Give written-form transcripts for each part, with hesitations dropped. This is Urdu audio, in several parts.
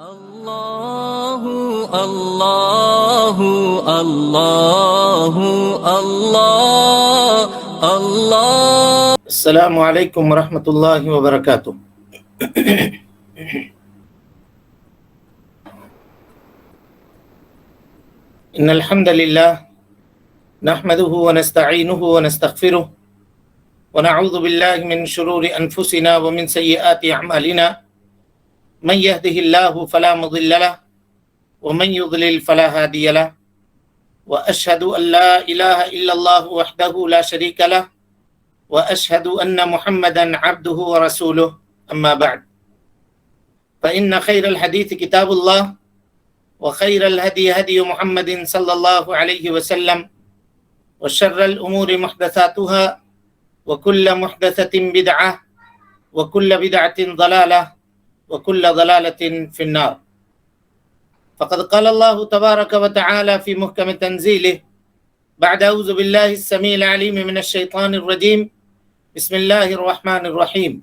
اللہ اللہ اللہ اللہ اللہ. السلام علیکم ورحمۃ اللہ وبرکاتہ. ان الحمد للہ نحمده ونستعینه ونستغفره ونعوذ باللہ من شرور انفسنا ومن سیئات اعمالنا من يهده الله فلا مضل له ومن يضلل فلا هادي له واشهد ان لا اله الا الله وحده لا شريك له واشهد ان محمدا عبده ورسوله اما بعد فان خير الحديث كتاب الله وخير الهدي هدي محمد صلى الله عليه وسلم وشر الامور محدثاتها وكل محدثة بدعة وكل بدعة ضلالة وكل ضلالة في النار. فقد قال الله تبارك وتعالى في محكم تنزيله بعد أعوذ بالله السميع العليم من الشيطان الرجيم بسم الله الرحمن الرحيم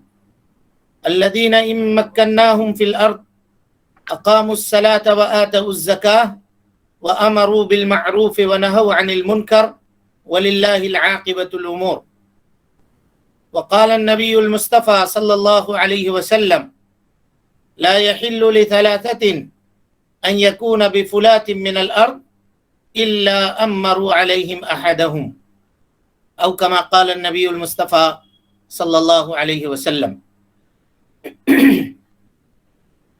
الذين إن مكناهم في الأرض أقاموا الصلاة وآتوا الزكاة وأمروا بالمعروف ونهوا عن المنكر ولله العاقبة الأمور. وقال النبي المصطفى صلى الله عليه وسلم لا يحل لثلاثة أن يكون بفلاة من الأرض إلا أمروا عليهم أحدهم أو كما قال النبي المصطفى صلی اللہ علیہ وسلم.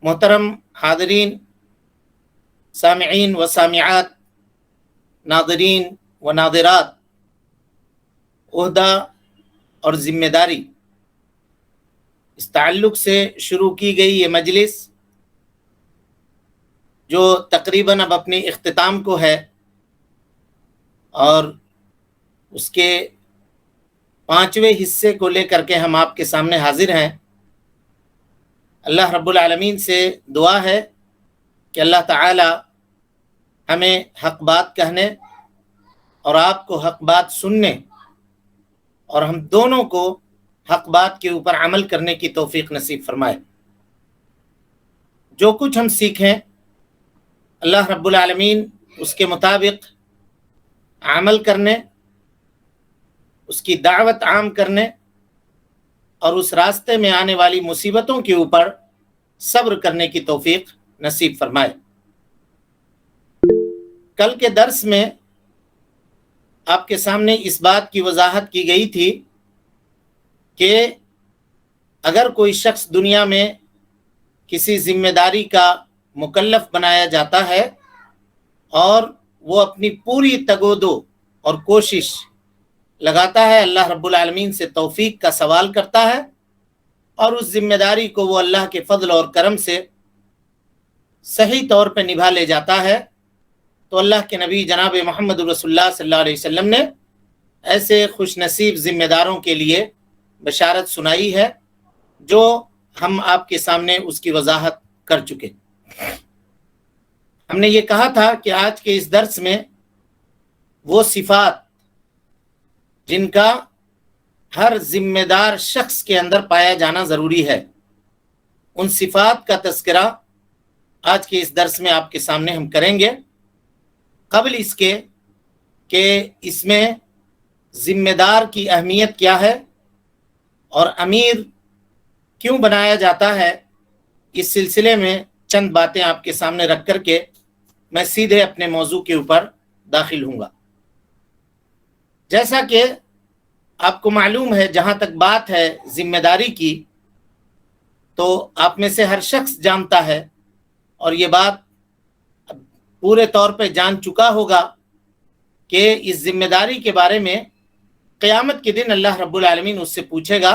محترم حاضرین، سامعین و سامعات، ناظرین و ناظرات، عہدہ اور ذمہ داری، اس تعلق سے شروع کی گئی یہ مجلس جو تقریباً اب اپنے اختتام کو ہے اور اس کے 5ویں حصے کو لے کر کے ہم آپ کے سامنے حاضر ہیں. اللہ رب العالمین سے دعا ہے کہ اللہ تعالی ہمیں حق بات کہنے اور آپ کو حق بات سننے اور ہم دونوں کو حق بات کے اوپر عمل کرنے کی توفیق نصیب فرمائے. جو کچھ ہم سیکھیں اللہ رب العالمین اس کے مطابق عمل کرنے، اس کی دعوت عام کرنے اور اس راستے میں آنے والی مصیبتوں کے اوپر صبر کرنے کی توفیق نصیب فرمائے. کل کے درس میں آپ کے سامنے اس بات کی وضاحت کی گئی تھی کہ اگر کوئی شخص دنیا میں کسی ذمہ داری کا مکلف بنایا جاتا ہے اور وہ اپنی پوری تگ و دو اور کوشش لگاتا ہے، اللہ رب العالمین سے توفیق کا سوال کرتا ہے اور اس ذمہ داری کو وہ اللہ کے فضل اور کرم سے صحیح طور پہ نبھا لے جاتا ہے، تو اللہ کے نبی جناب محمد رسول اللہ صلی اللہ علیہ وسلم نے ایسے خوش نصیب ذمہ داروں کے لیے بشارت سنائی ہے جو ہم آپ کے سامنے اس کی وضاحت کر چکے. ہم نے یہ کہا تھا کہ آج کے اس درس میں وہ صفات جن کا ہر ذمہ دار شخص کے اندر پایا جانا ضروری ہے، ان صفات کا تذکرہ آج کے اس درس میں آپ کے سامنے ہم کریں گے. قبل اس کے کہ اس میں ذمہ دار کی اہمیت کیا ہے اور امیر کیوں بنایا جاتا ہے، اس سلسلے میں چند باتیں آپ کے سامنے رکھ کر کے میں سیدھے اپنے موضوع کے اوپر داخل ہوں گا. جیسا کہ آپ کو معلوم ہے، جہاں تک بات ہے ذمہ داری کی، تو آپ میں سے ہر شخص جانتا ہے اور یہ بات پورے طور پہ جان چکا ہوگا کہ اس ذمہ داری کے بارے میں قیامت کے دن اللہ رب العالمین اس سے پوچھے گا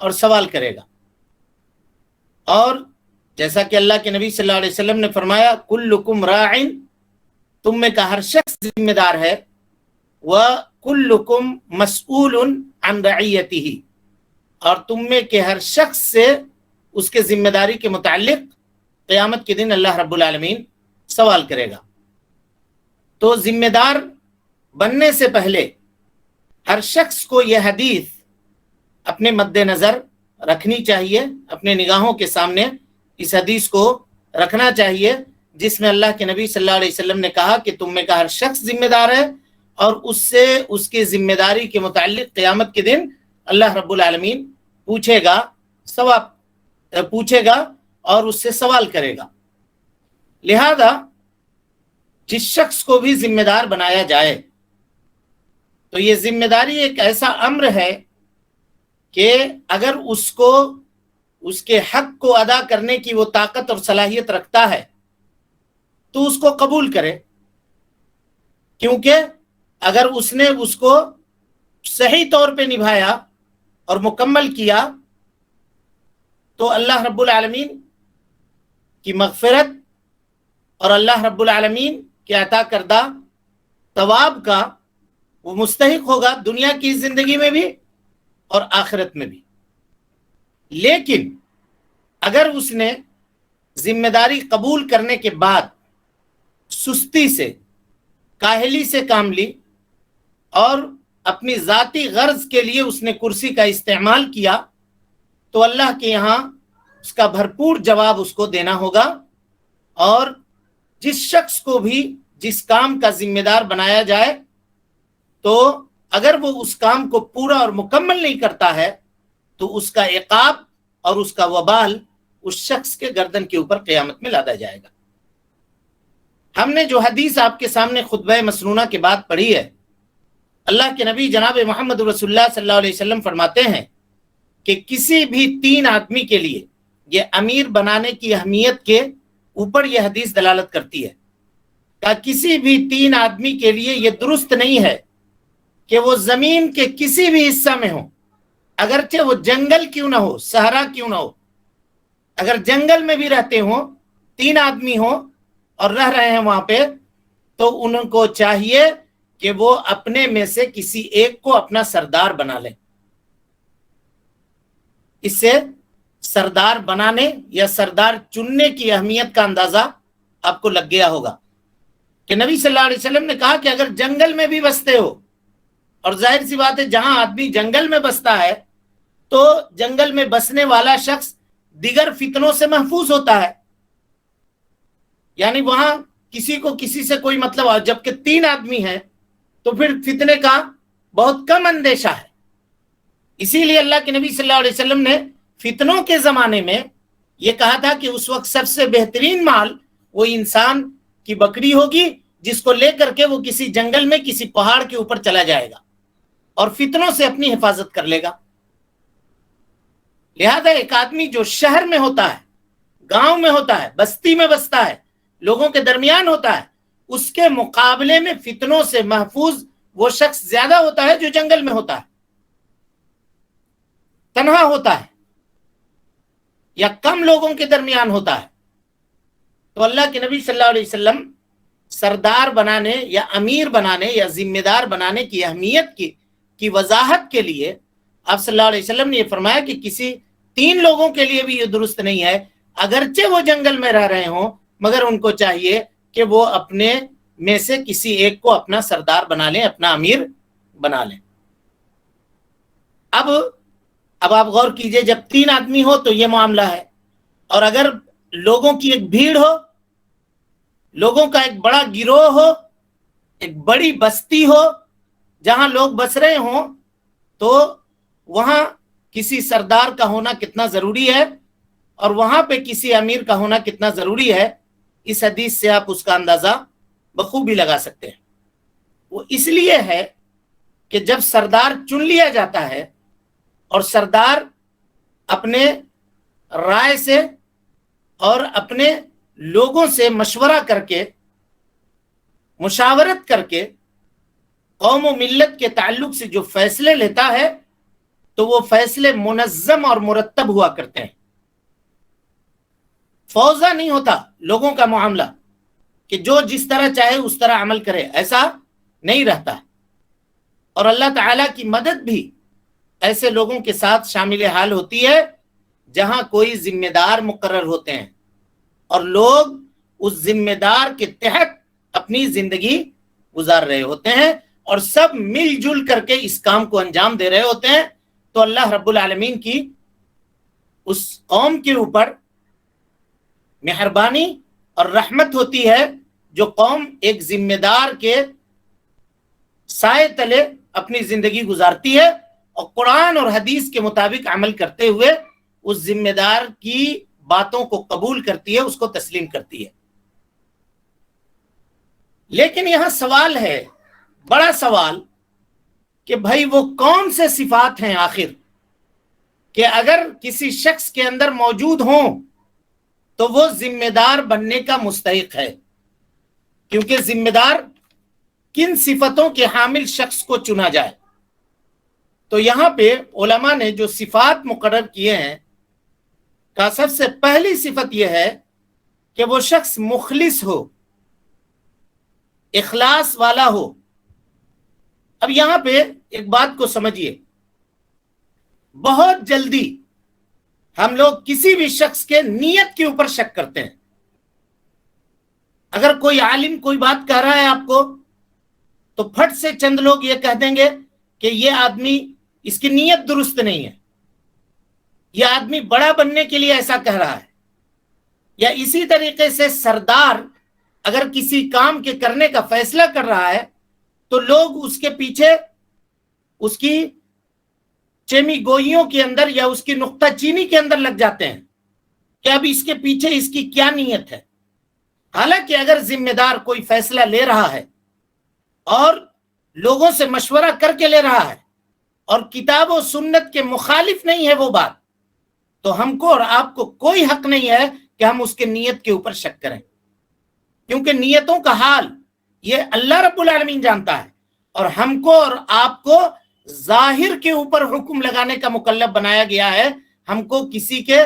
اور سوال کرے گا. اور جیسا کہ اللہ کے نبی صلی اللہ علیہ وسلم نے فرمایا کلکم راعٍ، تم میں کا ہر شخص ذمہ دار ہے، وَكُلُّكُمْ مَسْئُولٌ عَنْ رَعِيَّتِهِ، اور تم میں کے ہر شخص سے اس کے ذمہ داری کے متعلق قیامت کے دن اللہ رب العالمین سوال کرے گا. تو ذمہ دار بننے سے پہلے ہر شخص کو یہ حدیث اپنے مد نظر رکھنی چاہیے، اپنے نگاہوں کے سامنے اس حدیث کو رکھنا چاہیے جس میں اللہ کے نبی صلی اللہ علیہ وسلم نے کہا کہ تم میں کا ہر شخص ذمہ دار ہے اور اس سے اس کی ذمہ داری کے متعلق قیامت کے دن اللہ رب العالمین پوچھے گا اور اس سے سوال کرے گا۔ لہذا جس شخص کو بھی ذمہ دار بنایا جائے تو یہ ذمہ داری ایک ایسا امر ہے کہ اگر اس کو اس کے حق کو ادا کرنے کی وہ طاقت اور صلاحیت رکھتا ہے تو اس کو قبول کرے، کیونکہ اگر اس نے اس کو صحیح طور پہ نبھایا اور مکمل کیا تو اللہ رب العالمین کی مغفرت اور اللہ رب العالمین کے عطا کردہ ثواب کا وہ مستحق ہوگا، دنیا کی زندگی میں بھی اور آخرت میں بھی۔ لیکن اگر اس نے ذمہ داری قبول کرنے کے بعد سستی سے، کاہلی سے کام لی اور اپنی ذاتی غرض کے لیے اس نے کرسی کا استعمال کیا تو اللہ کے یہاں اس کا بھرپور جواب اس کو دینا ہوگا۔ اور جس شخص کو بھی جس کام کا ذمہ دار بنایا جائے تو اگر وہ اس کام کو پورا اور مکمل نہیں کرتا ہے تو اس کا عقاب اور اس کا وبال اس شخص کے گردن کے اوپر قیامت میں لادا جائے گا۔ ہم نے جو حدیث آپ کے سامنے خطبہ مسنونہ کے بعد پڑھی ہے، اللہ کے نبی جناب محمد رسول اللہ صلی اللہ علیہ وسلم فرماتے ہیں کہ کسی بھی 3 آدمی کے لیے یہ امیر بنانے کی اہمیت کے اوپر یہ حدیث دلالت کرتی ہے کہ کسی بھی 3 آدمی کے لیے یہ درست نہیں ہے کہ وہ زمین کے کسی بھی حصہ میں ہو، اگرچہ وہ جنگل کیوں نہ ہو، صحرا کیوں نہ ہو، اگر جنگل میں بھی رہتے ہوں، 3 آدمی ہوں اور رہ رہے ہیں وہاں پہ، تو ان کو چاہیے کہ وہ اپنے میں سے کسی ایک کو اپنا سردار بنا لیں۔ اس سے سردار بنانے یا سردار چننے کی اہمیت کا اندازہ آپ کو لگ گیا ہوگا کہ نبی صلی اللہ علیہ وسلم نے کہا کہ اگر جنگل میں بھی بستے ہو، اور ظاہر سی بات ہے جہاں آدمی جنگل میں بستا ہے تو جنگل میں بسنے والا شخص دیگر فتنوں سے محفوظ ہوتا ہے، یعنی وہاں کسی کو کسی سے کوئی مطلب، جبکہ 3 آدمی ہیں تو پھر فتنے کا بہت کم اندیشہ ہے۔ اسی لیے اللہ کے نبی صلی اللہ علیہ وسلم نے فتنوں کے زمانے میں یہ کہا تھا کہ اس وقت سب سے بہترین مال وہ انسان کی بکری ہوگی جس کو لے کر کے وہ کسی جنگل میں کسی پہاڑ کے اوپر چلا جائے گا اور فتنوں سے اپنی حفاظت کر لے گا۔ لہذا ایک آدمی جو شہر میں ہوتا ہے، گاؤں میں ہوتا ہے، بستی میں بستا ہے، لوگوں کے درمیان ہوتا ہے، اس کے مقابلے میں فتنوں سے محفوظ وہ شخص زیادہ ہوتا ہے جو جنگل میں ہوتا ہے، تنہا ہوتا ہے یا کم لوگوں کے درمیان ہوتا ہے۔ تو اللہ کے نبی صلی اللہ علیہ وسلم سردار بنانے یا امیر بنانے یا ذمہ دار بنانے کی اہمیت کی وضاحت کے لیے آپ صلی اللہ علیہ وسلم نے یہ فرمایا کہ کسی 3 لوگوں کے لیے بھی یہ درست نہیں ہے، اگرچہ وہ جنگل میں رہ رہے ہوں، مگر ان کو چاہیے کہ وہ اپنے میں سے کسی ایک کو اپنا سردار بنا لیں، اپنا امیر بنا لیں۔ اب آپ غور کیجئے، جب 3 آدمی ہو تو یہ معاملہ ہے، اور اگر لوگوں کی ایک بھیڑ ہو، لوگوں کا ایک بڑا گروہ ہو، ایک بڑی بستی ہو جہاں لوگ بس رہے ہوں، تو وہاں کسی سردار کا ہونا کتنا ضروری ہے اور وہاں پہ کسی امیر کا ہونا کتنا ضروری ہے، اس حدیث سے آپ اس کا اندازہ بخوبی لگا سکتے ہیں۔ وہ اس لیے ہے کہ جب سردار چن لیا جاتا ہے اور سردار اپنے رائے سے اور اپنے لوگوں سے مشورہ کر کے، مشاورت کر کے قوم و ملت کے تعلق سے جو فیصلے لیتا ہے تو وہ فیصلے منظم اور مرتب ہوا کرتے ہیں، فوضا نہیں ہوتا لوگوں کا معاملہ کہ جو جس طرح چاہے اس طرح عمل کرے، ایسا نہیں رہتا ہے۔ اور اللہ تعالیٰ کی مدد بھی ایسے لوگوں کے ساتھ شامل حال ہوتی ہے جہاں کوئی ذمہ دار مقرر ہوتے ہیں اور لوگ اس ذمہ دار کے تحت اپنی زندگی گزار رہے ہوتے ہیں اور سب مل جل کر کے اس کام کو انجام دے رہے ہوتے ہیں، تو اللہ رب العالمین کی اس قوم کے اوپر مہربانی اور رحمت ہوتی ہے جو قوم ایک ذمہ دار کے سائے تلے اپنی زندگی گزارتی ہے اور قرآن اور حدیث کے مطابق عمل کرتے ہوئے اس ذمہ دار کی باتوں کو قبول کرتی ہے، اس کو تسلیم کرتی ہے۔ لیکن یہاں سوال ہے، بڑا سوال، کہ بھائی وہ کون سے صفات ہیں آخر کہ اگر کسی شخص کے اندر موجود ہوں تو وہ ذمہ دار بننے کا مستحق ہے؟ کیونکہ ذمہ دار کن صفتوں کے حامل شخص کو چنا جائے؟ تو یہاں پہ علماء نے جو صفات مقرر کیے ہیں کا سب سے پہلی صفت یہ ہے کہ وہ شخص مخلص ہو، اخلاص والا ہو۔ اب یہاں پہ ایک بات کو سمجھیے، بہت جلدی ہم لوگ کسی بھی شخص کے نیت کے اوپر شک کرتے ہیں۔ اگر کوئی عالم کوئی بات کہہ رہا ہے آپ کو تو پھٹ سے چند لوگ یہ کہہ دیں گے کہ یہ آدمی، اس کی نیت درست نہیں ہے، یہ آدمی بڑا بننے کے لیے ایسا کہہ رہا ہے۔ یا اسی طریقے سے سردار اگر کسی کام کے کرنے کا فیصلہ کر رہا ہے تو لوگ اس کے پیچھے اس کی چیمی گوئیوں کے اندر یا اس کی نقطہ چینی کے اندر لگ جاتے ہیں کہ اب اس کے پیچھے اس کی کیا نیت ہے۔ حالانکہ اگر ذمہ دار کوئی فیصلہ لے رہا ہے اور لوگوں سے مشورہ کر کے لے رہا ہے اور کتاب و سنت کے مخالف نہیں ہے وہ بات، تو ہم کو اور آپ کو کوئی حق نہیں ہے کہ ہم اس کے نیت کے اوپر شک کریں، کیونکہ نیتوں کا حال یہ اللہ رب العالمین جانتا ہے، اور ہم کو اور آپ کو ظاہر کے اوپر حکم لگانے کا مکلف بنایا گیا ہے۔ ہم کو کسی کے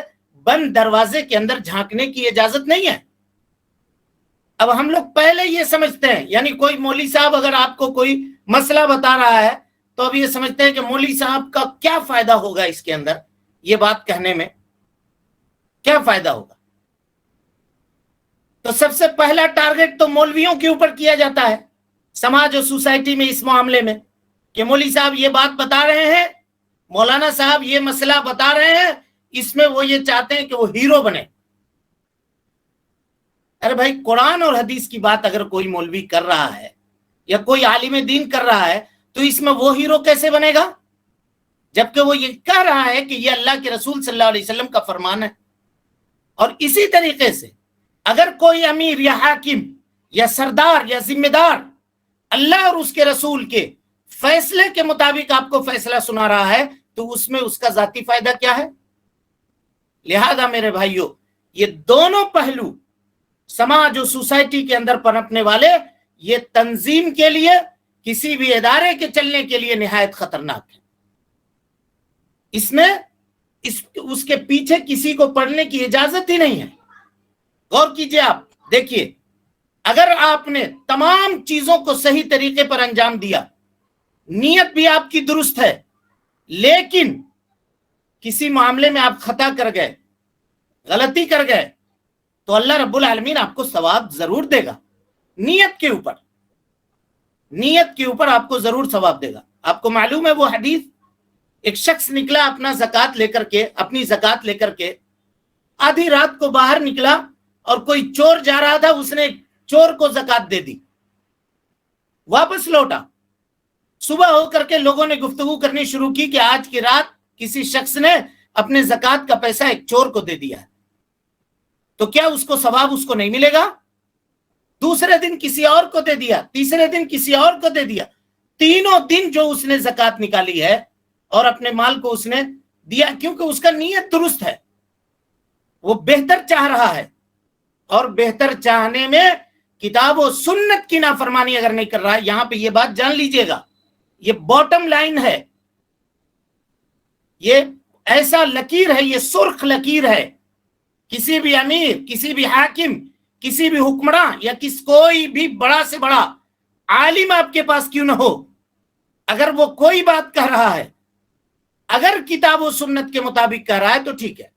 بند دروازے کے اندر جھانکنے کی اجازت نہیں ہے۔ اب ہم لوگ پہلے یہ سمجھتے ہیں، یعنی کوئی مولوی صاحب اگر آپ کو کوئی مسئلہ بتا رہا ہے تو اب یہ سمجھتے ہیں کہ مولوی صاحب کا کیا فائدہ ہوگا اس کے اندر، یہ بات کہنے میں کیا فائدہ ہوگا؟ تو سب سے پہلا ٹارگٹ تو مولویوں کے اوپر کیا جاتا ہے سماج اور سوسائٹی میں، اس معاملے میں کہ مولوی صاحب یہ بات بتا رہے ہیں، مولانا صاحب یہ مسئلہ بتا رہے ہیں، اس میں وہ یہ چاہتے ہیں کہ وہ ہیرو بنے۔ ارے بھائی، قرآن اور حدیث کی بات اگر کوئی مولوی کر رہا ہے یا کوئی عالم دین کر رہا ہے تو اس میں وہ ہیرو کیسے بنے گا، جبکہ وہ یہ کہہ رہا ہے کہ یہ اللہ کے رسول صلی اللہ علیہ وسلم کا فرمان ہے۔ اور اسی طریقے سے اگر کوئی امیر یا حاکم یا سردار یا ذمہ دار اللہ اور اس کے رسول کے فیصلے کے مطابق آپ کو فیصلہ سنا رہا ہے تو اس میں اس کا ذاتی فائدہ کیا ہے؟ لہذا میرے بھائیوں، یہ دونوں پہلو سماج اور سوسائٹی کے اندر پنپنے والے، یہ تنظیم کے لیے، کسی بھی ادارے کے چلنے کے لیے نہایت خطرناک ہے۔ اس میں اس کے پیچھے کسی کو پڑھنے کی اجازت ہی نہیں ہے۔ غور کیجئے، آپ دیکھیے، اگر آپ نے تمام چیزوں کو صحیح طریقے پر انجام دیا، نیت بھی آپ کی درست ہے، لیکن کسی معاملے میں آپ خطا کر گئے، غلطی کر گئے، تو اللہ رب العالمین آپ کو ثواب ضرور دے گا۔ نیت کے اوپر آپ کو ضرور ثواب دے گا۔ آپ کو معلوم ہے وہ حدیث، ایک شخص نکلا اپنی زکوٰۃ لے کر کے آدھی رات کو باہر نکلا اور کوئی چور جا رہا تھا، اس نے چور کو زکوٰۃ دے دی، واپس لوٹا۔ صبح ہو کر کے لوگوں نے گفتگو کرنی شروع کی کہ آج کی رات کسی شخص نے اپنے زکوٰۃ کا پیسہ ایک چور کو دے دیا ہے، تو کیا اس کو ثواب اس کو نہیں ملے گا؟ دوسرے دن کسی اور کو دے دیا، تیسرے دن کسی اور کو دے دیا، تینوں دن جو اس نے زکوٰۃ نکالی ہے اور اپنے مال کو اس نے دیا، کیونکہ اس کا نیت درست ہے، وہ بہتر چاہ رہا ہے، اور بہتر چاہنے میں کتاب و سنت کی نافرمانی اگر نہیں کر رہا ہے۔ یہاں پہ یہ بات جان لیجئے گا، یہ باٹم لائن ہے، یہ ایسا لکیر ہے، یہ سرخ لکیر ہے۔ کسی بھی امیر، کسی بھی حاکم، کسی بھی حکمراں یا کوئی بھی بڑا سے بڑا عالم آپ کے پاس کیوں نہ ہو، اگر وہ کوئی بات کہہ رہا ہے، اگر کتاب و سنت کے مطابق کہہ رہا ہے تو ٹھیک ہے،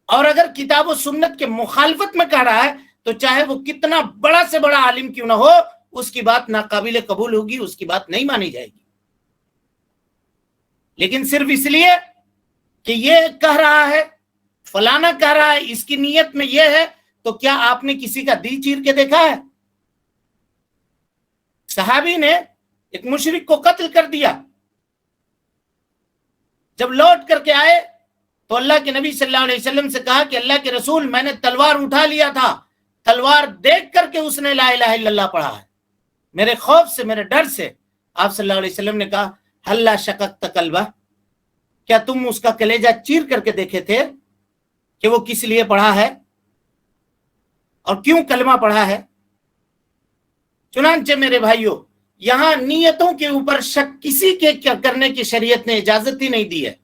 اور اگر کتاب و سنت کے مخالفت میں کہہ رہا ہے تو چاہے وہ کتنا بڑا سے بڑا عالم کیوں نہ ہو، اس کی بات ناقابل قبول ہوگی، اس کی بات نہیں مانی جائے گی۔ لیکن صرف اس لیے کہ یہ کہہ رہا ہے، فلانا کہہ رہا ہے اس کی نیت میں یہ ہے، تو کیا آپ نے کسی کا دل چیر کے دیکھا ہے؟ صحابی نے ایک مشرک کو قتل کر دیا، جب لوٹ کر کے آئے تو اللہ کے نبی صلی اللہ علیہ وسلم سے کہا کہ اللہ کے رسول، میں نے تلوار اٹھا لیا تھا، تلوار دیکھ کر کے اس نے لا الہ الا اللہ پڑھا ہے، میرے خوف سے، میرے ڈر سے۔ آپ صلی اللہ علیہ وسلم نے کہا ہلا شققت قلبہ، کیا تم اس کا کلیجہ چیر کر کے دیکھے تھے کہ وہ کس لیے پڑھا ہے اور کیوں کلمہ پڑھا ہے؟ چنانچہ میرے بھائیوں، یہاں نیتوں کے اوپر شک کسی کے کرنے کی شریعت نے اجازت ہی نہیں دی ہے۔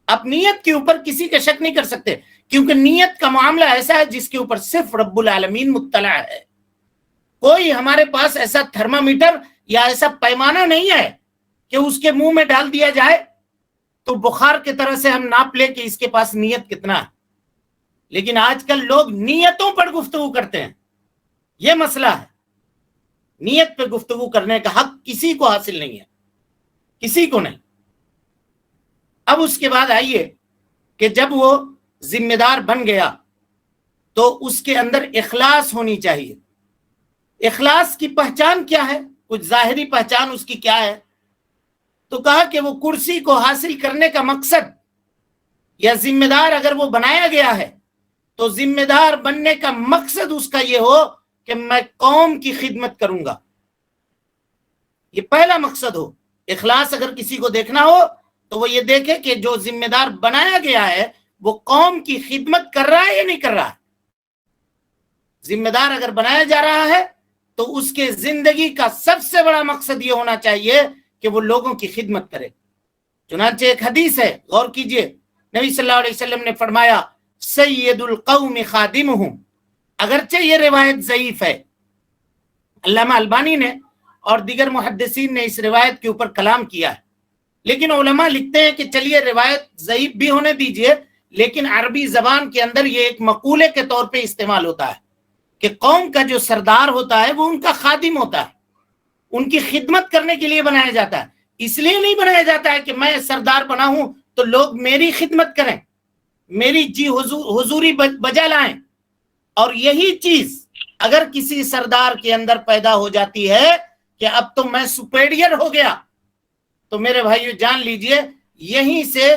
آپ نیت کے اوپر کسی کا شک نہیں کر سکتے، کیونکہ نیت کا معاملہ ایسا ہے جس کے اوپر صرف رب العالمین مطلع ہے۔ کوئی ہمارے پاس ایسا تھرمامیٹر یا ایسا پیمانہ نہیں ہے کہ اس کے منہ میں ڈال دیا جائے تو بخار کی طرح سے ہم ناپ لیں کہ اس کے پاس نیت کتنا ہے۔ لیکن آج کل لوگ نیتوں پر گفتگو کرتے ہیں، یہ مسئلہ ہے۔ نیت پہ گفتگو کرنے کا حق کسی کو حاصل نہیں ہے، کسی کو نہیں۔ اب اس کے بعد آئیے کہ جب وہ ذمہ دار بن گیا تو اس کے اندر اخلاص ہونی چاہیے۔ اخلاص کی پہچان کیا ہے؟ کچھ ظاہری پہچان اس کی کیا ہے؟ تو کہا کہ وہ کرسی کو حاصل کرنے کا مقصد، یا ذمہ دار اگر وہ بنایا گیا ہے تو ذمہ دار بننے کا مقصد اس کا یہ ہو کہ میں قوم کی خدمت کروں گا، یہ پہلا مقصد ہو۔ اخلاص اگر کسی کو دیکھنا ہو تو وہ یہ دیکھے کہ جو ذمہ دار بنایا گیا ہے وہ قوم کی خدمت کر رہا ہے یا نہیں کر رہا ہے۔ ذمہ دار اگر بنایا جا رہا ہے تو اس کے زندگی کا سب سے بڑا مقصد یہ ہونا چاہیے کہ وہ لوگوں کی خدمت کرے۔ چنانچہ ایک حدیث ہے، غور کیجئے، نبی صلی اللہ علیہ وسلم نے فرمایا سید القوم خادمہم۔ اگرچہ یہ روایت ضعیف ہے، علامہ البانی نے اور دیگر محدثین نے اس روایت کے اوپر کلام کیا ہے، لیکن علماء لکھتے ہیں کہ چلیے روایت ضعیف بھی ہونے دیجئے، لیکن عربی زبان کے اندر یہ ایک مقولے کے طور پہ استعمال ہوتا ہے کہ قوم کا جو سردار ہوتا ہے وہ ان کا خادم ہوتا ہے، ان کی خدمت کرنے کے لیے بنایا جاتا ہے۔ اس لیے نہیں بنایا جاتا ہے کہ میں سردار بنا ہوں تو لوگ میری خدمت کریں، میری حضوری بجا لائیں۔ اور یہی چیز اگر کسی سردار کے اندر پیدا ہو جاتی ہے کہ اب تو میں سپیریئر ہو گیا، تو میرے بھائیو جان لیجئے یہیں سے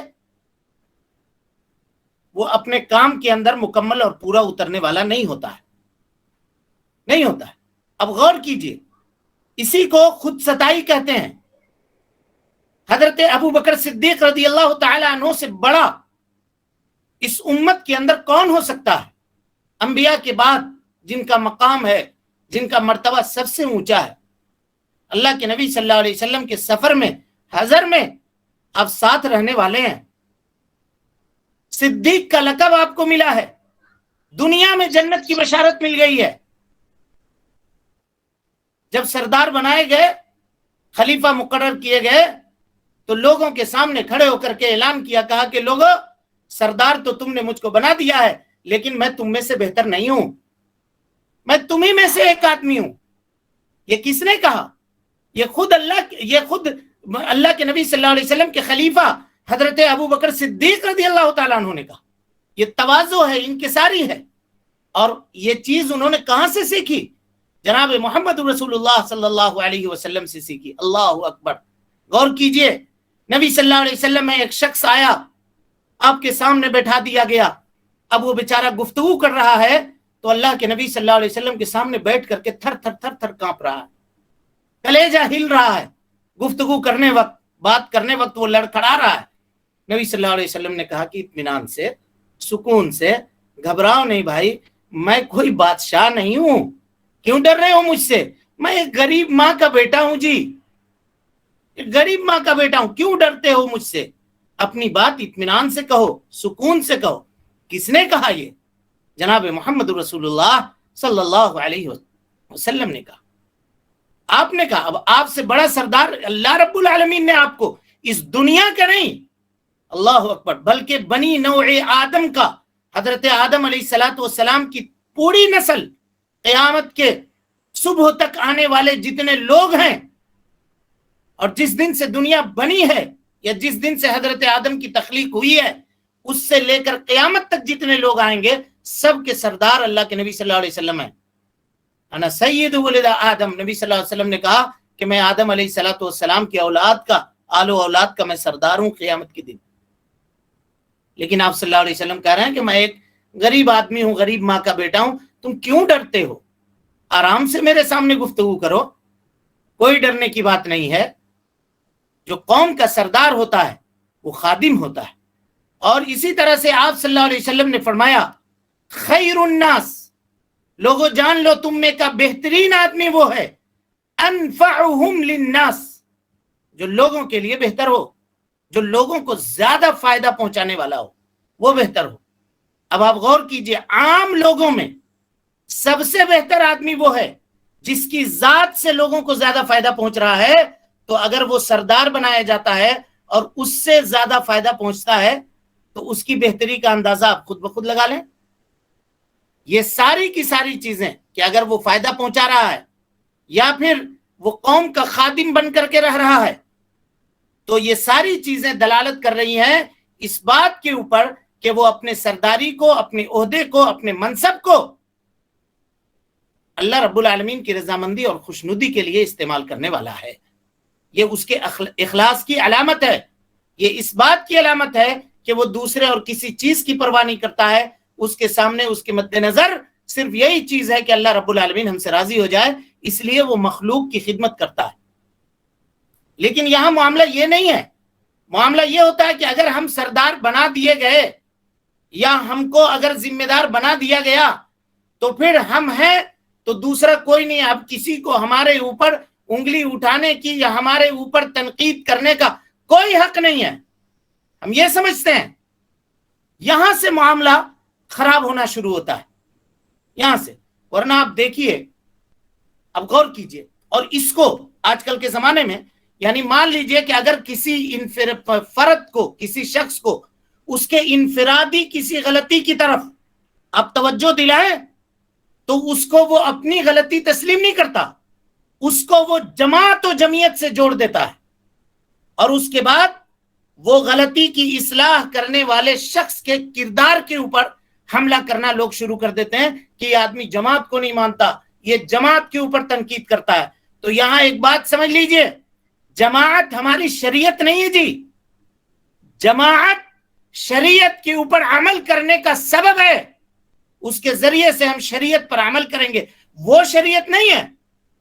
وہ اپنے کام کے اندر مکمل اور پورا اترنے والا نہیں ہوتا ہے، نہیں ہوتا ہے۔ اب غور کیجئے، اسی کو خود ستائی کہتے ہیں۔ حضرت ابو بکر صدیق رضی اللہ تعالی عنہ سے بڑا اس امت کے اندر کون ہو سکتا ہے؟ انبیاء کے بعد جن کا مقام ہے، جن کا مرتبہ سب سے اونچا ہے، اللہ کے نبی صلی اللہ علیہ وسلم کے سفر میں، حضر میں آپ ساتھ رہنے والے ہیں۔ صدیق کا لقب آپ کو ملا ہے، دنیا میں جنت کی بشارت مل گئی ہے۔ جب سردار بنائے گئے، خلیفہ مقرر کیے گئے، تو لوگوں کے سامنے کھڑے ہو کر کے اعلان کیا، کہا کہ لوگوں، سردار تو تم نے مجھ کو بنا دیا ہے، لیکن میں تم میں سے بہتر نہیں ہوں، میں تمہیں میں سے ایک آدمی ہوں۔ یہ کس نے کہا؟ یہ خود اللہ کے نبی صلی اللہ علیہ وسلم کے خلیفہ حضرت ابو بکر صدیق رضی اللہ تعالیٰ عنہ نے کہا۔ یہ تواضع ہے، انکساری ہے۔ اور یہ چیز انہوں نے کہاں سے سیکھی؟ جناب محمد رسول اللہ صلی اللہ علیہ وسلم سے سیکھی۔ اللہ اکبر! غور کیجئے، نبی صلی اللہ علیہ وسلم میں ایک شخص آیا، آپ کے سامنے بیٹھا دیا گیا، اب وہ بیچارہ گفتگو کر رہا ہے تو اللہ کے نبی صلی اللہ علیہ وسلم کے سامنے بیٹھ کر کے تھر تھر تھر تھر کانپ رہا ہے، کلیجہ ہل رہا ہے، گفتگو کرنے وقت، بات کرنے وقت وہ لڑکھڑا رہا ہے۔ نبی صلی اللہ علیہ وسلم نے کہا کہ اطمینان سے، سکون سے، گھبراؤ نہیں بھائی، میں کوئی بادشاہ نہیں ہوں، کیوں ڈر رہے ہو مجھ سے؟ میں ایک غریب ماں کا بیٹا ہوں جی، ایک غریب ماں کا بیٹا ہوں، کیوں ڈرتے ہو مجھ سے؟ اپنی بات اطمینان سے کہو، سکون سے کہو۔ کس نے کہا؟ یہ جناب محمد رسول اللہ صلی اللہ علیہ وسلم نے کہا۔ آپ نے کہا اب آپ سے بڑا سردار اللہ رب العالمین نے آپ کو اس دنیا کا نہیں، اللہ اکبر، بلکہ بنی نوع آدم کا، حضرت آدم علیہ السلام کی پوری نسل، قیامت کے صبح تک آنے والے جتنے لوگ ہیں، اور جس دن سے دنیا بنی ہے یا جس دن سے حضرت آدم کی تخلیق ہوئی ہے، اس سے لے کر قیامت تک جتنے لوگ آئیں گے سب کے سردار اللہ کے نبی صلی اللہ علیہ وسلم ہیں. انا سید ولد آدم، نبی صلی اللہ علیہ وسلم نے کہا کہ میں آدم علیہ السلام کی اولاد کا، آل و اولاد کا میں سردار ہوں قیامت کے دن. لیکن آپ صلی اللہ علیہ وسلم کہہ رہے ہیں کہ میں ایک غریب آدمی ہوں، غریب ماں کا بیٹا ہوں، تم کیوں ڈرتے ہو؟ آرام سے میرے سامنے گفتگو کرو، کوئی ڈرنے کی بات نہیں ہے. جو قوم کا سردار ہوتا ہے وہ خادم ہوتا ہے. اور اسی طرح سے آپ صلی اللہ علیہ وسلم نے فرمایا خیر الناس، لوگوں جان لو تم میں کا بہترین آدمی وہ ہے انفعہم للناس، جو لوگوں کے لیے بہتر ہو، جو لوگوں کو زیادہ فائدہ پہنچانے والا ہو، وہ بہتر ہو. اب آپ غور کیجئے، عام لوگوں میں سب سے بہتر آدمی وہ ہے جس کی ذات سے لوگوں کو زیادہ فائدہ پہنچ رہا ہے. تو اگر وہ سردار بنایا جاتا ہے اور اس سے زیادہ فائدہ پہنچتا ہے تو اس کی بہتری کا اندازہ آپ خود بخود لگا لیں. یہ ساری کی ساری چیزیں کہ اگر وہ فائدہ پہنچا رہا ہے یا پھر وہ قوم کا خادم بن کر کے رہ رہا ہے، تو یہ ساری چیزیں دلالت کر رہی ہیں اس بات کے اوپر کہ وہ اپنے سرداری کو، اپنے عہدے کو، اپنے منصب کو اللہ رب العالمین کی رضامندی اور خوشنودی کے لیے استعمال کرنے والا ہے. یہ اس کے اخلاص کی علامت ہے. یہ اس بات کی علامت ہے کہ وہ دوسرے اور کسی چیز کی پرواہ نہیں کرتا ہے. اس کے سامنے، اس کے مد نظر صرف یہی چیز ہے کہ اللہ رب العالمین ہم سے راضی ہو جائے، اس لیے وہ مخلوق کی خدمت کرتا ہے. لیکن یہاں معاملہ یہ نہیں ہے. معاملہ یہ ہوتا ہے کہ اگر ہم سردار بنا دیے گئے یا ہم کو اگر ذمہ دار بنا دیا گیا تو پھر ہم ہیں تو دوسرا کوئی نہیں. اب کسی کو ہمارے اوپر انگلی اٹھانے کی یا ہمارے اوپر تنقید کرنے کا کوئی حق نہیں ہے. ہم یہ سمجھتے ہیں. یہاں سے معاملہ خراب ہونا شروع ہوتا ہے، یہاں سے. ورنہ آپ دیکھیے، اب غور کیجئے. اور اس کو آج کل کے زمانے میں، یعنی مان لیجئے کہ اگر کسی فرد کو، کسی شخص کو اس کے انفرادی کسی غلطی کی طرف آپ توجہ دلائیں تو اس کو وہ اپنی غلطی تسلیم نہیں کرتا، اس کو وہ جماعت و جمعیت سے جوڑ دیتا ہے. اور اس کے بعد وہ غلطی کی اصلاح کرنے والے شخص کے کردار کے اوپر حملہ کرنا لوگ شروع کر دیتے ہیں کہ یہ آدمی جماعت کو نہیں مانتا، یہ جماعت کے اوپر تنقید کرتا ہے. تو یہاں ایک بات سمجھ لیجئے، جماعت ہماری شریعت نہیں ہے جی. جماعت شریعت کے اوپر عمل کرنے کا سبب ہے، اس کے ذریعے سے ہم شریعت پر عمل کریں گے. وہ شریعت نہیں ہے.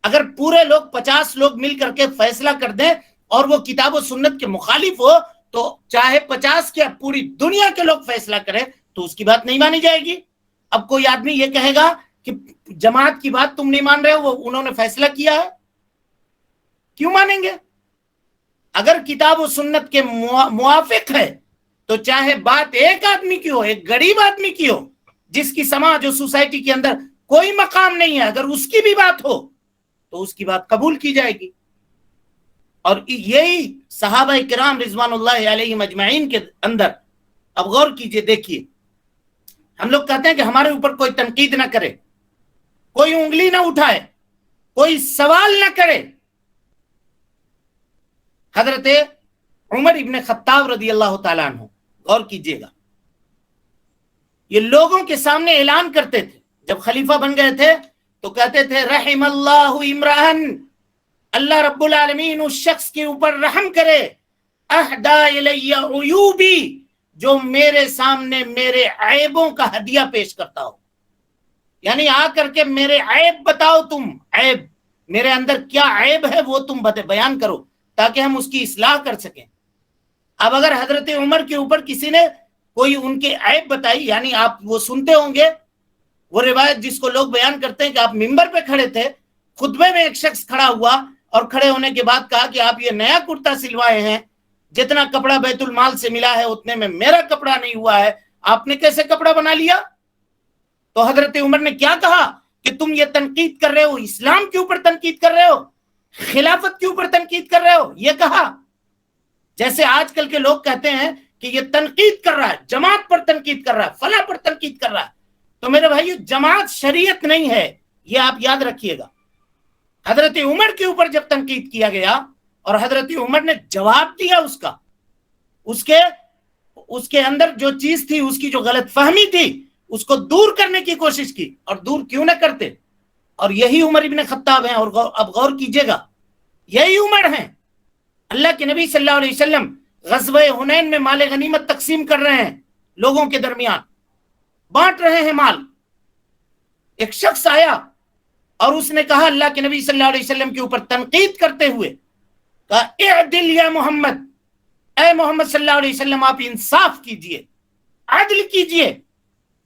اگر پورے لوگ 50 لوگ مل کر کے فیصلہ کر دیں اور وہ کتاب و سنت کے مخالف ہو تو چاہے 50 کیا پوری دنیا کے لوگ فیصلہ کریں تو اس کی بات نہیں مانی جائے گی. اب کوئی آدمی یہ کہے گا کہ جماعت کی بات تم نہیں مان رہے ہو، وہ انہوں نے فیصلہ کیا ہے، کیوں مانیں گے؟ اگر کتاب و سنت کے موافق ہے تو چاہے بات ایک آدمی کی ہو، ایک غریب آدمی کی ہو جس کی سماج اور سوسائٹی کے اندر کوئی مقام نہیں ہے، اگر اس کی بھی بات ہو تو اس کی بات قبول کی جائے گی. اور یہی صحابہ کرام رضوان اللہ علیہم اجمعین کے اندر. اب غور کیجئے، دیکھیے، ہم لوگ کہتے ہیں کہ ہمارے اوپر کوئی تنقید نہ کرے، کوئی انگلی نہ اٹھائے، کوئی سوال نہ کرے. حضرت عمر ابن خطاب رضی اللہ تعالیٰ عنہ، غور کیجئے گا، یہ لوگوں کے سامنے اعلان کرتے تھے. جب خلیفہ بن گئے تھے تو کہتے تھے رحم اللہ عمران، اللہ رب العالمین اس شخص کے اوپر رحم کرے، اہدا الی عیوبی، جو میرے سامنے میرے عیبوں کا ہدیہ پیش کرتا ہو. یعنی آ کر کے میرے عیب بتاؤ، تم عیب میرے اندر کیا عیب ہے وہ تم بیان کرو تاکہ ہم اس کی اصلاح کر سکیں. اب اگر حضرت عمر کے اوپر کسی نے کوئی ان کے عیب بتائی، یعنی آپ وہ سنتے ہوں گے وہ روایت جس کو لوگ بیان کرتے ہیں کہ آپ منبر پہ کھڑے تھے، خطبے میں ایک شخص کھڑا ہوا اور کھڑے ہونے کے بعد کہا کہ آپ یہ نیا کرتا سلوائے ہیں، جتنا کپڑا بیت المال سے ملا ہے اتنے میں میرا کپڑا نہیں ہوا ہے، آپ نے کیسے کپڑا بنا لیا؟ تو حضرت عمر نے کیا کہا کہ تم یہ تنقید کر رہے ہو، اسلام کے اوپر تنقید کر رہے ہو، خلافت کے اوپر تنقید کر رہے ہو. یہ کہا. جیسے آج کل کے لوگ کہتے ہیں کہ یہ تنقید کر رہا ہے، جماعت پر تنقید کر رہا ہے، فلاں پر تنقید کر رہا ہے. تو میرے بھائیو، جماعت شریعت نہیں ہے، یہ آپ یاد رکھیے گا. حضرت عمر کے اوپر جب تنقید کیا گیا اور حضرت عمر نے جواب دیا اس کا، اس کے اس کے اندر جو چیز تھی، اس کی جو غلط فہمی تھی، اس کو دور کرنے کی کوشش کی، اور دور کیوں نہ کرتے؟ اور یہی عمر ابن خطاب ہیں، اور اب غور کیجئے گا، یہی عمر ہیں۔ اللہ کے نبی صلی اللہ علیہ وسلم غزوہ حنین میں مال غنیمت تقسیم کر رہے ہیں، لوگوں کے درمیان بانٹ رہے ہیں مال۔ ایک شخص آیا اور اس نے کہا اللہ کے نبی صلی اللہ علیہ وسلم کے اوپر تنقید کرتے ہوئے، کہا اعدل یا محمد، اے محمد صلی اللہ علیہ وسلم آپ انصاف کیجئے، عدل کیجئے۔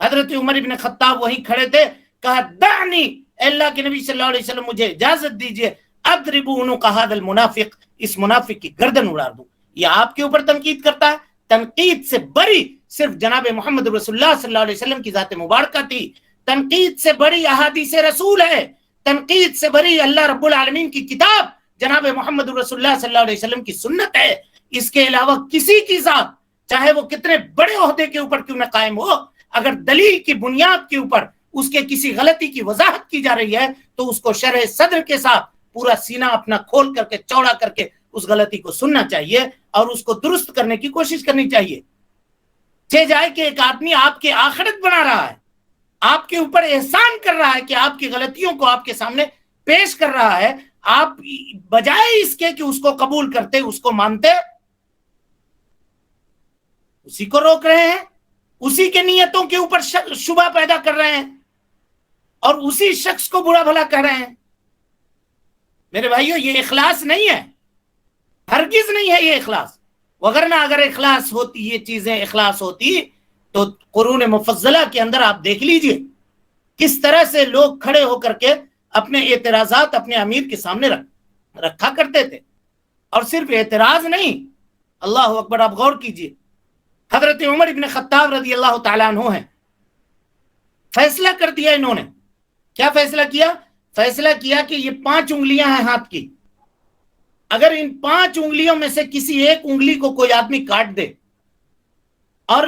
حضرت عمر ابن خطاب وہیں کھڑے تھے، کہا دعنی، اے اللہ کے نبی صلی اللہ علیہ وسلم مجھے اجازت دیجئے، اضرب عنق ھذا المنافق، اس منافق کی گردن اڑا دوں۔ یہ آپ کے اوپر تنقید کرتا ہے؟ تنقید سے بری صرف جناب محمد رسول اللہ صلی اللہ علیہ وسلم کی ذات مبارکہ تھی، تنقید سے بڑی احادیث رسول ہے، تنقید سے بڑی اللہ رب العالمین کی کتاب جناب محمد رسول اللہ صلی اللہ علیہ وسلم کی سنت ہے۔ اس کے علاوہ کسی کی ذات، چاہے وہ کتنے بڑے عہدے کے اوپر کیوں نہ قائم ہو، اگر دلیل کی بنیاد کے اوپر اس کے کسی غلطی کی وضاحت کی جا رہی ہے تو اس کو شرح صدر کے ساتھ پورا سینہ اپنا کھول کر کے، چوڑا کر کے اس غلطی کو سننا چاہیے اور اس کو درست کرنے کی کوشش کرنی چاہیے۔ جائے کہ ایک آدمی آپ کے آخرت بنا رہا ہے، آپ کے اوپر احسان کر رہا ہے کہ آپ کی غلطیوں کو آپ کے سامنے پیش کر رہا ہے، آپ بجائے اس کے کہ اس کو قبول کرتے، اس کو مانتے، اسی کو روک رہے ہیں، اسی کے نیتوں کے اوپر شبہ پیدا کر رہے ہیں اور اسی شخص کو برا بھلا کہہ رہے ہیں۔ میرے بھائیو، یہ اخلاص نہیں ہے، ہرگز نہیں ہے یہ اخلاص۔ وگرنہ اگر اخلاص ہوتی، یہ چیزیں اخلاص ہوتی تو قرون مفضلہ کے اندر آپ دیکھ لیجئے کس طرح سے لوگ کھڑے ہو کر کے اپنے اعتراضات اپنے امیر کے سامنے رکھا کرتے تھے۔ اور صرف اعتراض نہیں، اللہ اکبر، آپ غور کیجئے، حضرت عمر ابن خطاب رضی اللہ تعالیٰ عنہ ہیں، فیصلہ کر دیا انہوں نے۔ کیا فیصلہ کیا؟ فیصلہ کیا کہ یہ 5 انگلیاں ہیں ہاتھ کی، اگر ان 5 انگلیوں میں سے کسی ایک انگلی کو کوئی آدمی کاٹ دے، اور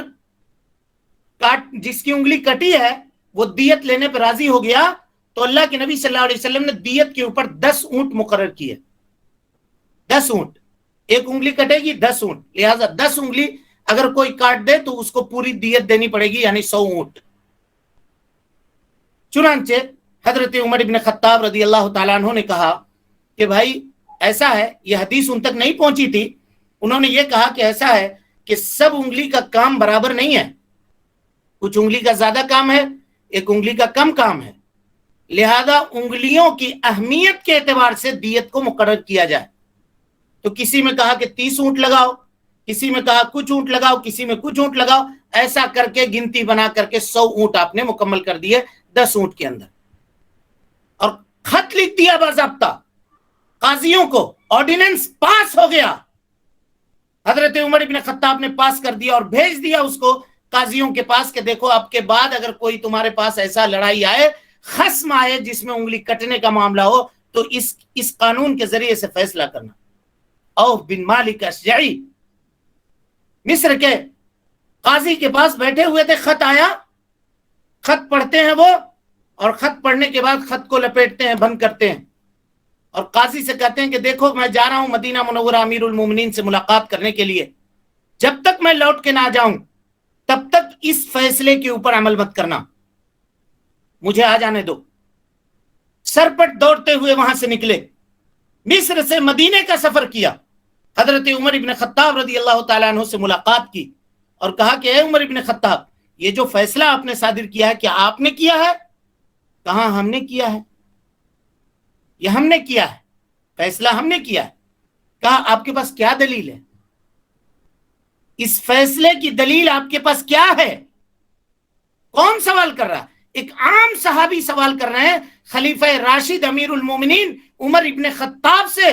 جس کی انگلی کٹی ہے وہ دیت لینے پر راضی ہو گیا، تو اللہ کے نبی صلی اللہ علیہ وسلم نے دیت کے اوپر 10 اونٹ مقرر کیے۔ 10 اونٹ، ایک انگلی کٹے گی 10 اونٹ، لہٰذا 10 انگلی اگر کوئی کاٹ دے تو اس کو پوری دیت دینی پڑے گی، یعنی 100 اونٹ۔ چنانچہ حضرت عمر ابن خطاب رضی اللہ تعالیٰ عنہ نے کہا کہ بھائی ایسا ہے، یہ حدیث ان تک نہیں پہنچی تھی، انہوں نے یہ کہا کہ ایسا ہے کہ سب انگلی کا کام برابر نہیں ہے، کچھ انگلی کا زیادہ کام ہے، ایک انگلی کا کم کام ہے، لہذا انگلیوں کی اہمیت کے اعتبار سے دیت کو مقرر کیا جائے۔ تو کسی میں کہا کہ 30 اونٹ لگاؤ، کسی میں کہا کچھ اونٹ لگاؤ، کسی میں کچھ اونٹ لگاؤ، ایسا کر کے گنتی بنا کر کے 100 اونٹ آپ نے مکمل کر دیے 10 اونٹ کے اندر، اور خط لکھ دیا باضابطہ قاضیوں کو، آرڈیننس پاس ہو گیا۔ حضرت عمر ابن خطاب نے پاس کر دیا اور بھیج دیا اس کو قاضیوں کے پاس کہ دیکھو اب کے بعد اگر کوئی تمہارے پاس ایسا لڑائی آئے، خصم آئے جس میں انگلی کٹنے کا معاملہ ہو، تو اس قانون کے ذریعے سے فیصلہ کرنا۔ اوف بن مالک اشجعی مصر کے قاضی کے پاس بیٹھے ہوئے تھے، خط آیا، خط پڑھتے ہیں وہ، اور خط پڑھنے کے بعد خط کو لپیٹتے ہیں، بند کرتے ہیں، اور قاضی سے کہتے ہیں کہ دیکھو میں جا رہا ہوں مدینہ منورہ امیر المومنین سے ملاقات کرنے کے لیے، جب تک میں لوٹ کے نہ جاؤں تب تک اس فیصلے کے اوپر عمل مت کرنا، مجھے آ جانے دو۔ سرپٹ دوڑتے ہوئے وہاں سے نکلے، مصر سے مدینے کا سفر کیا، حضرت عمر ابن خطاب رضی اللہ تعالیٰ عنہ سے ملاقات کی اور کہا کہ اے عمر ابن خطاب، یہ جو فیصلہ آپ نے صادر کیا ہے کیا آپ نے کیا ہے؟ کہا ہم نے کیا ہے، یہ ہم نے کیا ہے، فیصلہ ہم نے کیا ہے۔ کہا آپ کے پاس کیا دلیل ہے؟ اس فیصلے کی دلیل آپ کے پاس کیا ہے؟ کون سوال کر رہا ہے؟ ایک عام صحابی سوال کر رہے ہیں خلیفہ راشد امیر المومنین عمر ابن خطاب سے،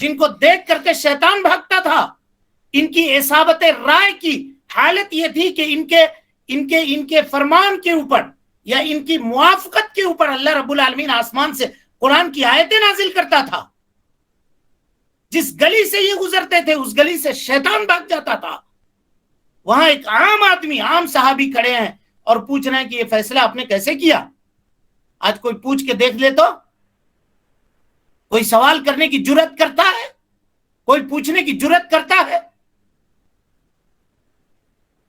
جن کو دیکھ کر کے شیطان بھاگتا تھا۔ ان کی اصابت رائے کی حالت یہ تھی کہ ان کے فرمان کے اوپر یا ان کی موافقت کے اوپر اللہ رب العالمین آسمان سے قرآن کی آیتیں نازل کرتا تھا۔ جس گلی سے یہ گزرتے تھے اس گلی سے شیطان بھاگ جاتا تھا۔ وہاں ایک عام آدمی، عام صحابی کھڑے ہیں اور پوچھ رہے ہیں کہ یہ فیصلہ آپ نے کیسے کیا؟ آج کوئی پوچھ کے دیکھ لے تو، کوئی سوال کرنے کی جرات کرتا ہے؟ کوئی پوچھنے کی جرات کرتا ہے؟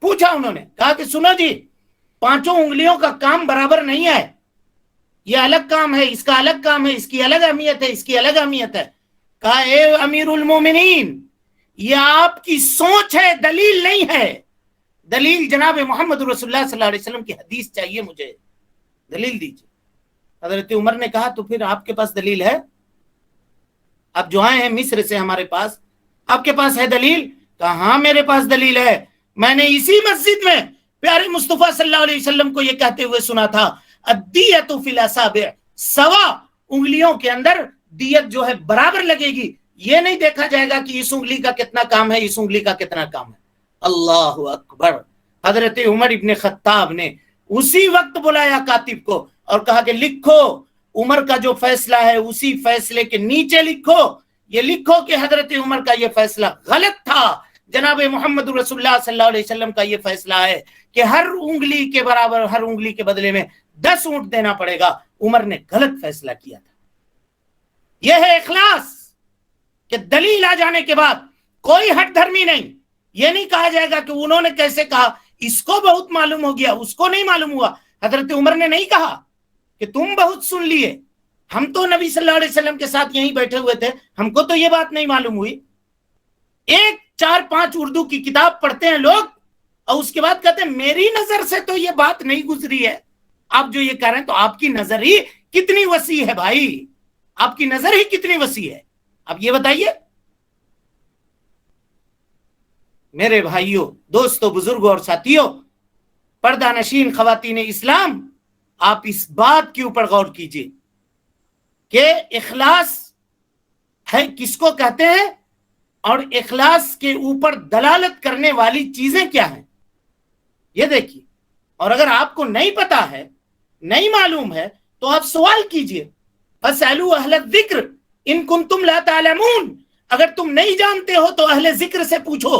پوچھا انہوں نے، کہا کہ سنو جی، 5 انگلیوں کا کام برابر نہیں ہے، یہ الگ کام ہے، اس کا الگ کام ہے، اس کی الگ اہمیت ہے، اس کی الگ اہمیت ہے۔ کہا اے امیر المومنین، یہ آپ کی سوچ ہے، دلیل نہیں ہے۔ دلیل جناب محمد رسول اللہ صلی اللہ علیہ وسلم کی حدیث چاہیے مجھے، دلیل دیجیے۔ حضرت عمر نے کہا تو پھر آپ کے پاس دلیل ہے؟ آپ جو آئے ہیں مصر سے ہمارے پاس، آپ کے پاس ہے دلیل؟ کہا ہاں میرے پاس دلیل ہے، میں نے اسی مسجد میں پیارے مصطفیٰ صلی اللہ علیہ وسلم کو یہ کہتے ہوئے سنا تھا، الدیت فی الاصابع، سوا انگلیوں کے اندر دیت جو ہے برابر لگے گی، یہ نہیں دیکھا جائے گا کہ اس انگلی کا کتنا کام ہے، اس انگلی کا کتنا کام ہے۔ اللہ اکبر۔ حضرت عمر ابن خطاب نے اسی وقت بلایا کاتب کو اور کہا کہ لکھو، عمر کا جو فیصلہ ہے اسی فیصلے کے نیچے لکھو، یہ لکھو کہ حضرت عمر کا یہ فیصلہ غلط تھا، جناب محمد رسول اللہ صلی اللہ علیہ وسلم کا یہ فیصلہ ہے کہ ہر انگلی کے برابر، ہر انگلی کے بدلے میں 10 اونٹ دینا پڑے گا۔ عمر نے غلط فیصلہ کیا تھا۔ یہ ہے اخلاص کہ دلیل آ جانے کے بعد کوئی ہٹ دھرمی نہیں، یہ نہیں کہا جائے گا کہ انہوں نے کیسے کہا، اس کو بہت معلوم ہو گیا، اس کو نہیں معلوم ہوا۔ حضرت عمر نے نہیں کہا کہ تم بہت سن لیے، ہم تو نبی صلی اللہ علیہ وسلم کے ساتھ یہیں بیٹھے ہوئے تھے، ہم کو تو یہ بات نہیں معلوم ہوئی۔ 4-5 اردو کی کتاب پڑھتے ہیں لوگ اور اس کے بعد کہتے ہیں میری نظر سے تو یہ بات نہیں گزری ہے، آپ جو یہ کہہ رہے ہیں تو آپ کی نظر ہی کتنی وسیع ہے بھائی، آپ کی نظر ہی کتنی وسیع ہے، اب یہ بتائیے۔ میرے بھائیوں، دوستوں، بزرگوں اور ساتھیوں، پردہ نشین خواتین اسلام، آپ اس بات کے اوپر غور کیجئے کہ اخلاص ہے کس کو کہتے ہیں اور اخلاص کے اوپر دلالت کرنے والی چیزیں کیا ہیں، یہ دیکھیے۔ اور اگر آپ کو نہیں پتا ہے، نہیں معلوم ہے، تو آپ سوال کیجئے، فَاسْأَلُوا أَهْلَ الذِّكْرِ إِن كُنتُمْ لَا تَعْلَمُونَ، اگر تم نہیں جانتے ہو تو اہل ذکر سے پوچھو۔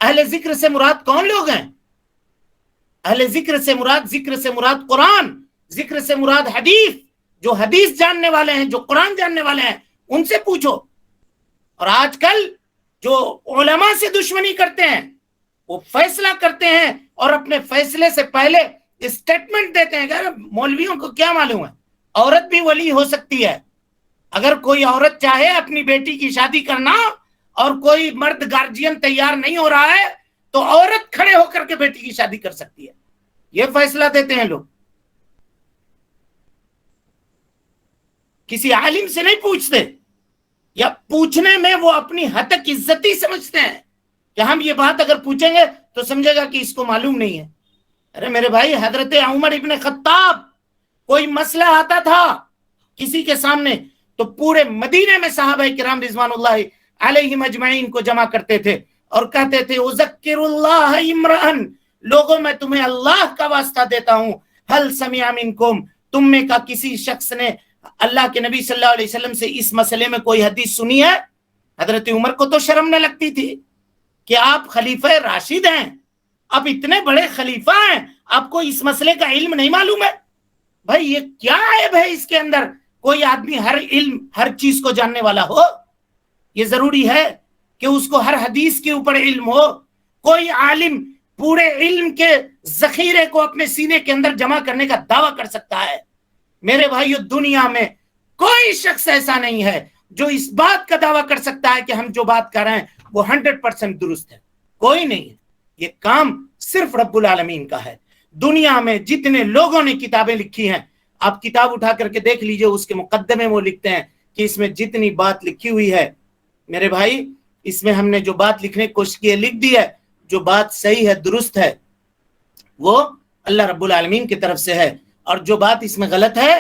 اہل ذکر سے مراد کون لوگ ہیں؟ اہل ذکر سے مراد، ذکر سے مراد قرآن، ذکر سے مراد حدیث، جو حدیث جاننے والے ہیں، جو قرآن جاننے والے ہیں، ان سے پوچھو۔ اور آج کل جو علماء سے دشمنی کرتے ہیں، وہ فیصلہ کرتے ہیں اور اپنے فیصلے سے پہلے اسٹیٹمنٹ دیتے ہیں کہ مولویوں کو کیا معلوم ہے، عورت بھی ولی ہو سکتی ہے۔ اگر کوئی عورت چاہے اپنی بیٹی کی شادی کرنا اور کوئی مرد گارجین تیار نہیں ہو رہا ہے تو عورت کھڑے ہو کر کے بیٹی کی شادی کر سکتی ہے، یہ فیصلہ دیتے ہیں لوگ۔ کسی عالم سے نہیں پوچھتے، یا پوچھنے میں وہ اپنی حد تک عزتی سمجھتے ہیں کہ ہم یہ بات اگر پوچھیں گے تو سمجھے گا کہ اس کو معلوم نہیں ہے۔ ارے میرے بھائی، حضرت عمر ابن خطاب، کوئی مسئلہ آتا تھا کسی کے سامنے تو پورے مدینے میں صحابہ کرام رضوان اللہ علیہم اجمعین کو جمع کرتے تھے اور کہتے تھے اذکر اللہ امرأن، لوگوں میں تمہیں اللہ کا واسطہ دیتا ہوں، هل سمع منکم، تم میں کا کسی شخص نے اللہ کے نبی صلی اللہ علیہ وسلم سے اس مسئلے میں کوئی حدیث سنی ہے؟ حضرت عمر کو تو شرم نہ لگتی تھی کہ آپ خلیفہ راشد ہیں، آپ اتنے بڑے خلیفہ ہیں، آپ کو اس مسئلے کا علم نہیں معلوم ہے؟ بھائی یہ کیا عیب ہے اس کے اندر؟ کوئی آدمی ہر علم، ہر چیز کو جاننے والا ہو؟ یہ ضروری ہے کہ اس کو ہر حدیث کے اوپر علم ہو؟ کوئی عالم پورے علم کے ذخیرے کو اپنے سینے کے اندر جمع کرنے کا دعویٰ کر سکتا ہے؟ میرے بھائیو، دنیا میں کوئی شخص ایسا نہیں ہے جو اس بات کا دعویٰ کر سکتا ہے کہ ہم جو بات کر رہے ہیں وہ 100% درست ہے، کوئی نہیں ہے۔ یہ کام صرف رب العالمین کا ہے۔ دنیا میں جتنے لوگوں نے کتابیں لکھی ہیں، آپ کتاب اٹھا کر کے دیکھ لیجئے، اس کے مقدمے وہ لکھتے ہیں کہ اس میں جتنی بات لکھی ہوئی ہے، میرے بھائی، اس میں ہم نے جو بات لکھنے کی کوشش کی ہے لکھ دی ہے، جو بات صحیح ہے، درست ہے، وہ اللہ رب العالمین کی طرف سے ہے، اور جو بات اس میں غلط ہے